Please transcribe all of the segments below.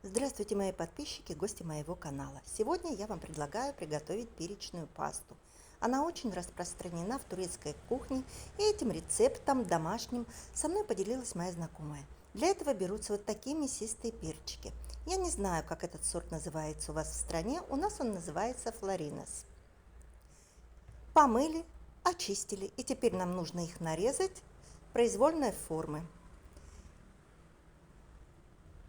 Здравствуйте, мои подписчики, гости моего канала. Сегодня я вам предлагаю приготовить перечную пасту. Она очень распространена в турецкой кухне, и этим рецептом домашним со мной поделилась моя знакомая. Для этого берутся вот такие мясистые перчики. Я не знаю, как этот сорт называется у вас в стране, у нас он называется флоринос. Помыли, очистили, и теперь нам нужно их нарезать произвольной формы.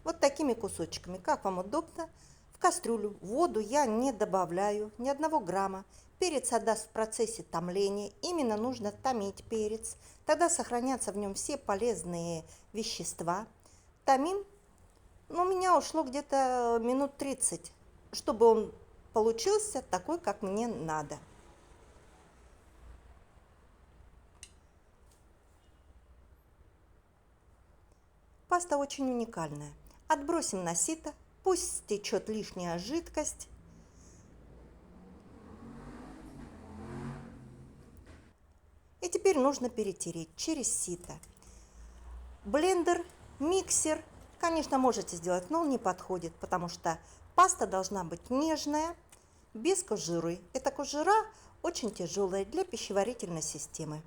Вот такими кусочками, как вам удобно. В кастрюлю воду я не добавляю ни 1 грамма. Перец отдаст в процессе томления. Именно нужно томить перец. Тогда сохранятся в нем все полезные вещества. Томим. У меня ушло где-то минут 30, чтобы он получился такой, как мне надо. Паста очень уникальная. Отбросим на сито, пусть стечет лишняя жидкость. И теперь нужно перетереть через сито. Блендер, миксер, конечно, можете сделать, но он не подходит, потому что паста должна быть нежная, без кожуры. Эта кожура очень тяжелая для пищеварительной системы.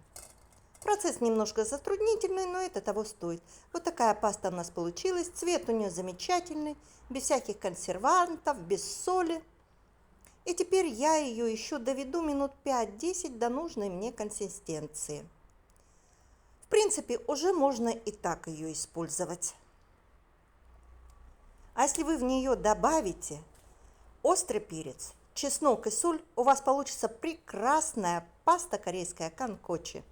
Процесс немножко затруднительный, но это того стоит. Вот такая паста у нас получилась. Цвет у нее замечательный, без всяких консервантов, без соли. И теперь я ее еще доведу минут 5-10 до нужной мне консистенции. В принципе, уже можно и так ее использовать. А если вы в нее добавите острый перец, чеснок и соль, у вас получится прекрасная паста корейская канкочи.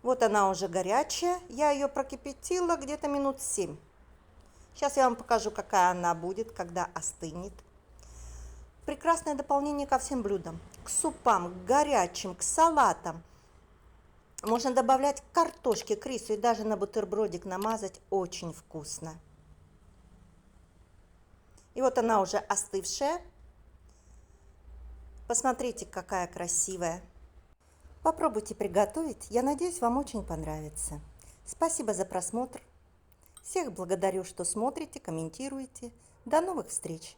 Вот она уже горячая, я ее прокипятила где-то минут 7. Сейчас я вам покажу, какая она будет, когда остынет. Прекрасное дополнение ко всем блюдам. К супам, к горячим, к салатам. Можно добавлять к картошке, к рису и даже на бутербродик намазать. Очень вкусно. И вот она уже остывшая. Посмотрите, какая красивая. Попробуйте приготовить, я надеюсь, вам очень понравится. Спасибо за просмотр. Всех благодарю, что смотрите, комментируете. До новых встреч!